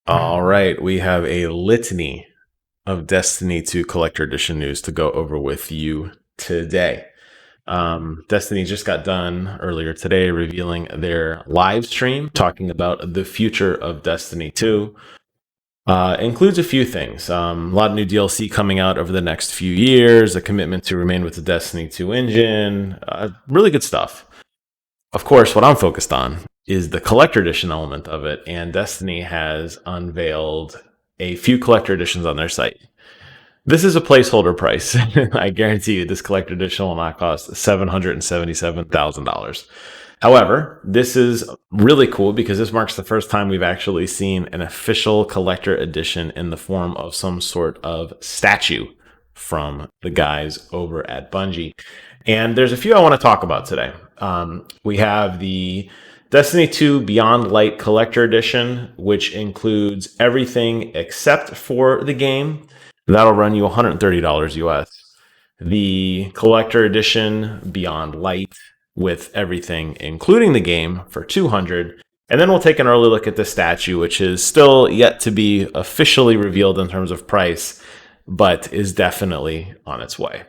All right, we have a litany of Destiny 2 Collector Edition news to go over with you today. Destiny just got done earlier today revealing their live stream talking about the future of Destiny 2. Includes a few things. A lot of new DLC coming out over the next few years, a commitment to remain with the Destiny 2 engine, really good stuff. Of course, what I'm focused on is the collector edition element of it, and Destiny has unveiled a few collector editions on their site. This is a placeholder price. I guarantee you this collector edition will not cost $777,000. However, this is really cool because this marks the first time we've actually seen an official collector edition in the form of some sort of statue from the guys over at Bungie. And there's a few I want to talk about today. We have the Destiny 2 Beyond Light Collector Edition, which includes everything except for the game. That'll run you $130 US. The Collector Edition Beyond Light with everything, including the game, for $200. And then we'll take an early look at the statue, which is still yet to be officially revealed in terms of price, but is definitely on its way.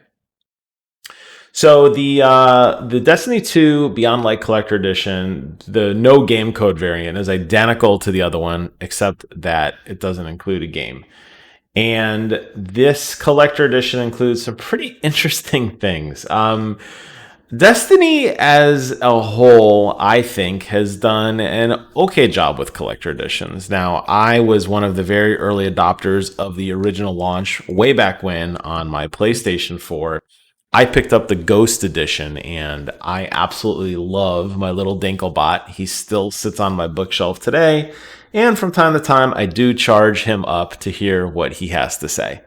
So the Destiny 2 Beyond Light Collector Edition, the no game code variant, is identical to the other one, except that it doesn't include a game. And this collector edition includes some pretty interesting things. Destiny as a whole, I think, has done an okay job with collector editions. Now, I was one of the very early adopters of the original launch way back when on my PlayStation 4. I picked up the Ghost Edition, and I absolutely love my little Dinklebot. He still sits on my bookshelf today, and from time to time, I do charge him up to hear what he has to say.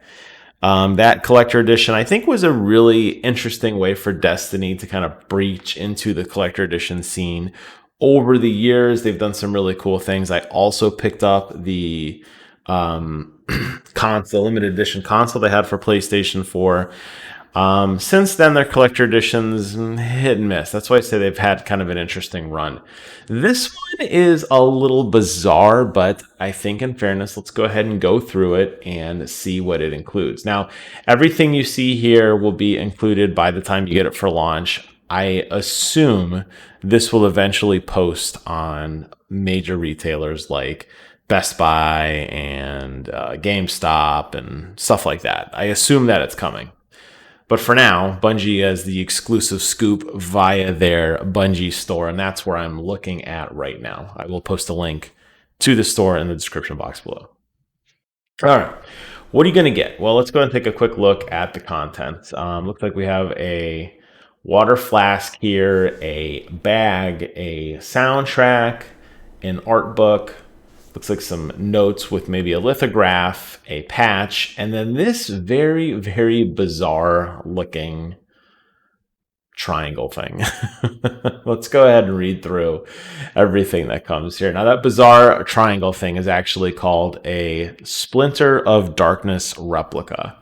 That collector edition, I think, was a really interesting way for Destiny to kind of breach into the collector edition scene. Over the years, they've done some really cool things. I also picked up the console, limited edition console they had for PlayStation 4. Since then, their collector editions hit and miss. That's why I say they've had kind of an interesting run. This one is a little bizarre, but I think in fairness, let's go ahead and go through it and see what it includes. Now, everything you see here will be included by the time you get it for launch. I assume this will eventually post on major retailers like Best Buy and GameStop and stuff like that. I assume that it's coming. But for now, Bungie has the exclusive scoop via their Bungie store, and that's where I'm looking at right now. I will post a link to the store in the description box below. All right. What are you going to get? Well, let's go ahead and take a quick look at the content. Looks like we have a water flask here, a bag, a soundtrack, an art book. Looks like some notes with maybe a lithograph, a patch, and then this very, very bizarre looking triangle thing. Let's go ahead and read through everything that comes here. Now, that bizarre triangle thing is actually called a Splinter of Darkness replica.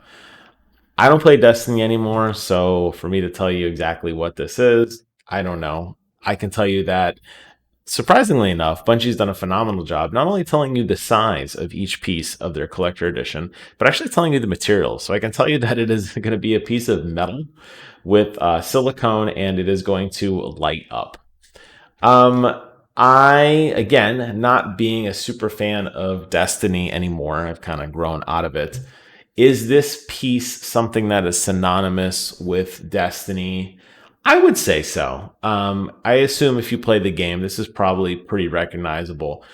I don't play Destiny anymore, so for me to tell you exactly what this is, I don't know. I can tell you that surprisingly enough, Bungie's done a phenomenal job not only telling you the size of each piece of their collector edition, but actually telling you the materials. So I can tell you that it is going to be a piece of metal with silicone, and it is going to light up. Again, not being a super fan of Destiny anymore, I've kind of grown out of it. Is this piece something that is synonymous with Destiny? I would say so. I assume if you play the game, this is probably pretty recognizable.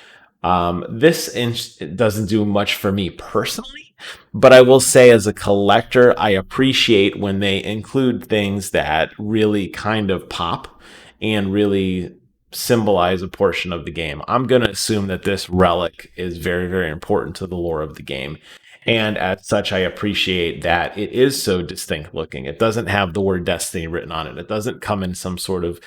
It doesn't do much for me personally, but I will say as a collector, I appreciate when they include things that really kind of pop and really symbolize a portion of the game. I'm going to assume that this relic is very, very important to the lore of the game. And as such, I appreciate that it is so distinct looking. It doesn't have the word Destiny written on it. It doesn't come in some sort of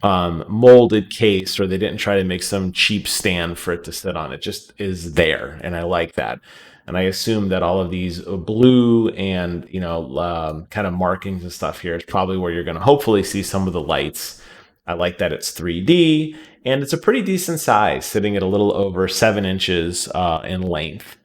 molded case, or they didn't try to make some cheap stand for it to sit on. It just is there, and I like that. And I assume that all of these blue and kind of markings and stuff here is probably where you're going to hopefully see some of the lights I like that it's 3D, and it's a pretty decent size, sitting at a little over 7 inches in length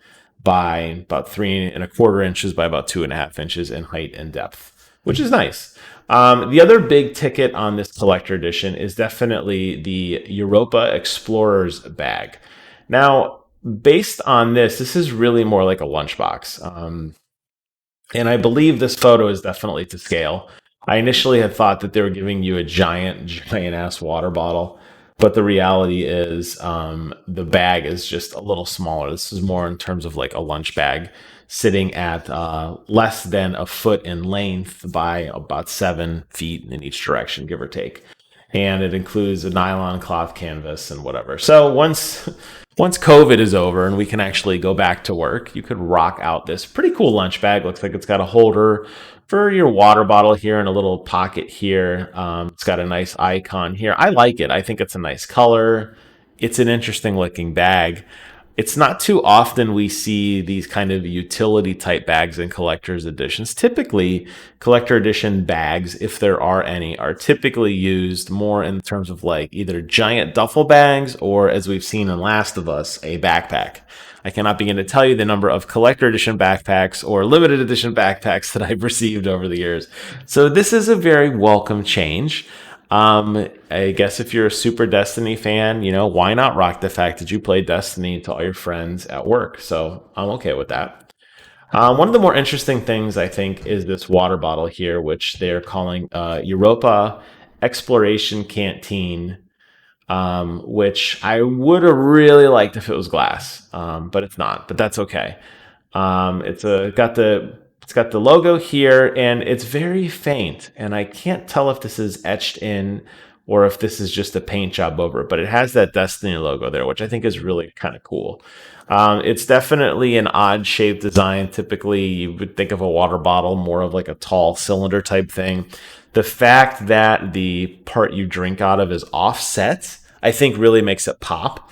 by about 3.25 inches by about 2.5 inches in height and depth, which is nice. The other big ticket on this collector edition is definitely the Europa Explorer's bag. Now, based on this is really more like a lunchbox. And I believe this photo is definitely to scale. I initially had thought that they were giving you a giant ass water bottle, but the reality is the bag is just a little smaller. This is more in terms of like a lunch bag, sitting at less than a foot in length by about 7 feet in each direction, give or take. And it includes a nylon cloth canvas and whatever. So once COVID is over and we can actually go back to work, you could rock out this pretty cool lunch bag. Looks like it's got a holder for your water bottle here and a little pocket here. It's got a nice icon here. I like it. I think it's a nice color. It's an interesting looking bag. It's not too often we see these kind of utility type bags in collector's editions. Typically, collector edition bags, if there are any, are typically used more in terms of like either giant duffel bags or, as we've seen in Last of Us, a backpack. I cannot begin to tell you the number of collector edition backpacks or limited edition backpacks that I've received over the years. So this is a very welcome change. I guess if you're a super Destiny fan, why not rock the fact that you play Destiny to all your friends at work? So I'm okay with that. One of the more interesting things, I think, is this water bottle here, which they're calling Europa Exploration Canteen, which I would have really liked if it was glass, but it's not. But that's okay. It's got the logo here, and it's very faint, and I can't tell if this is etched in or if this is just a paint job over it, but it has that Destiny logo there, which I think is really kind of cool. It's definitely an odd shaped design. Typically, you would think of a water bottle more of like a tall cylinder type thing. The fact that the part you drink out of is offset, I think really makes it pop.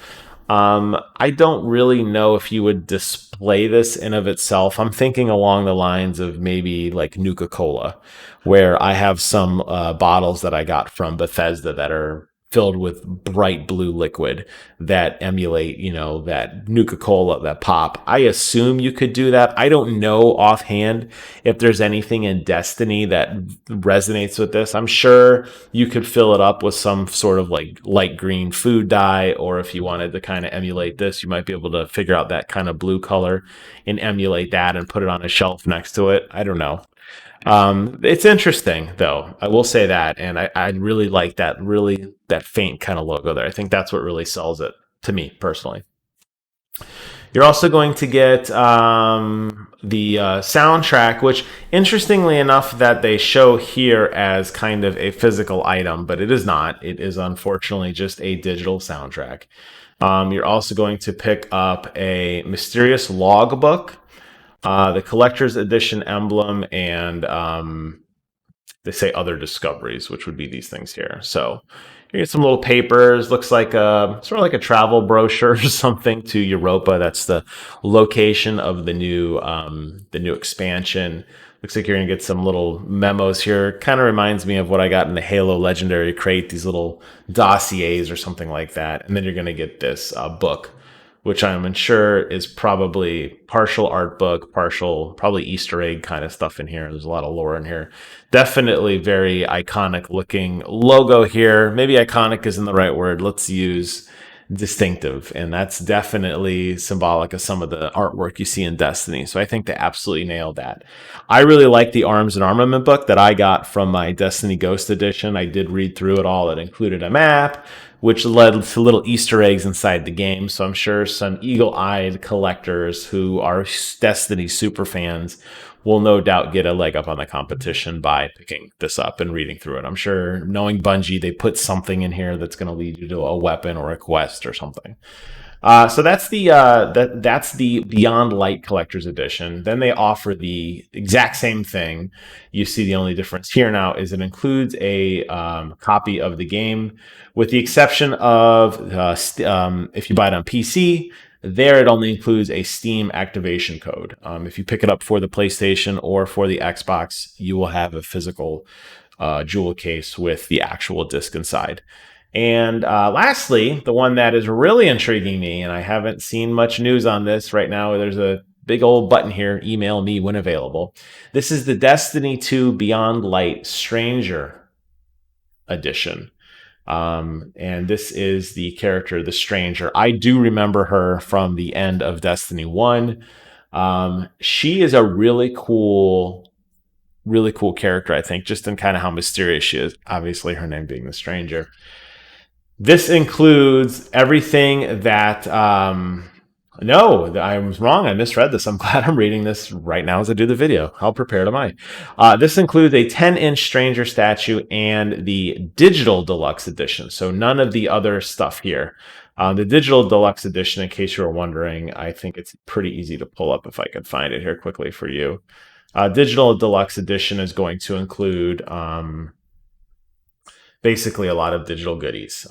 I don't really know if you would display this in of itself. I'm thinking along the lines of maybe like Nuka-Cola, where I have some bottles that I got from Bethesda that are filled with bright blue liquid that emulate, that Nuka-Cola, that pop. I assume you could do that. I don't know offhand if there's anything in Destiny that resonates with this. I'm sure you could fill it up with some sort of like light green food dye, or if you wanted to kind of emulate this, you might be able to figure out that kind of blue color and emulate that and put it on a shelf next to it. I don't know. It's interesting though. I will say that, and I really like that faint kind of logo there. I think that's what really sells it to me personally. You're also going to get the soundtrack, which interestingly enough that they show here as kind of a physical item, but it is not. It is unfortunately just a digital soundtrack. You're also going to pick up a mysterious logbook, the collector's edition emblem, and they say other discoveries, which would be these things here. So you get some little papers. Looks like sort of like a travel brochure or something to Europa. That's the location of the new expansion. Looks like you're gonna get some little memos here. Kind of reminds me of what I got in the Halo Legendary Crate. These little dossiers or something like that. And then you're gonna get this book, which I'm sure is probably partial art book, partial probably Easter egg kind of stuff in here. There's a lot of lore in here. Definitely very iconic looking logo here. Maybe iconic isn't the right word. Let's use distinctive. And that's definitely symbolic of some of the artwork you see in Destiny. So I think they absolutely nailed that. I really like the arms and armament book that I got from my Destiny Ghost edition. I did read through it all. It included a map, which led to little Easter eggs inside the game. So I'm sure some eagle-eyed collectors who are Destiny super fans will no doubt get a leg up on the competition by picking this up and reading through it. I'm sure, knowing Bungie, they put something in here that's going to lead you to a weapon or a quest or something. So that's the Beyond Light Collector's Edition. Then they offer the exact same thing. You see the only difference here now is it includes a copy of the game, with the exception of if you buy it on PC. There, it only includes a Steam activation code. If you pick it up for the PlayStation or for the Xbox, you will have a physical jewel case with the actual disc inside. And lastly, the one that is really intriguing me, and I haven't seen much news on this right now. There's a big old button here, email me when available. This is the Destiny 2 Beyond Light Stranger edition. And this is the character, the Stranger. I do remember her from the end of Destiny 1. She is a really cool character, I think, just in kind of how mysterious she is. Obviously, her name being the Stranger. This includes everything that. No, I was wrong. I misread this. I'm glad I'm reading this right now as I do the video. How prepared am I? This includes a 10-inch Stranger statue and the digital deluxe edition. So none of the other stuff here. The digital deluxe edition, in case you were wondering, I think it's pretty easy to pull up if I could find it here quickly for you. Digital deluxe edition is going to include basically a lot of digital goodies.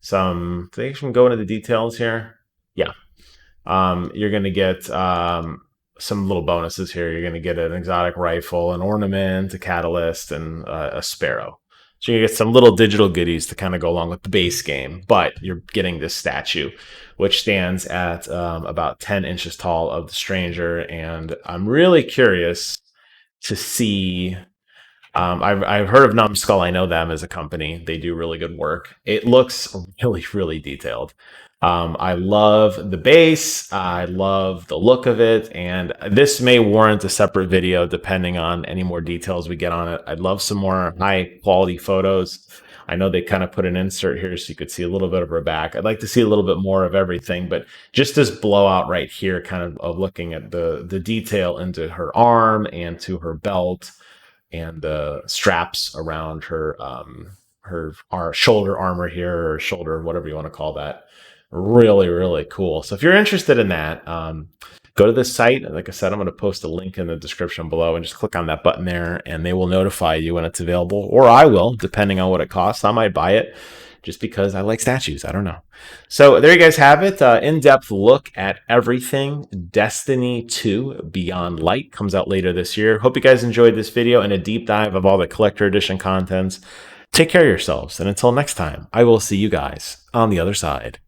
Some things can go into the details here. Yeah. You're going to get some little bonuses here. You're going to get an exotic rifle, an ornament, a catalyst, and a sparrow. So you get some little digital goodies to kind of go along with the base game, but you're getting this statue, which stands at about 10 inches tall of the Stranger. And I'm really curious to see. I've heard of Numbskull. I know them as a company. They do really good work. It looks really, really detailed. I love the base. I love the look of it. And this may warrant a separate video depending on any more details we get on it. I'd love some more high quality photos. I know they kind of put an insert here so you could see a little bit of her back. I'd like to see a little bit more of everything, but just this blowout right here, kind of looking at the detail into her arm and to her belt and the straps around her shoulder armor here, or shoulder, whatever you want to call that. Really, really cool. So if you're interested in that, go to this site. Like I said, I'm going to post a link in the description below and just click on that button there and they will notify you when it's available, or I will, depending on what it costs. I might buy it just because I like statues. I don't know. So there you guys have it. In-depth look at everything. Destiny 2 Beyond Light comes out later this year. Hope you guys enjoyed this video and a deep dive of all the collector edition contents. Take care of yourselves. And until next time, I will see you guys on the other side.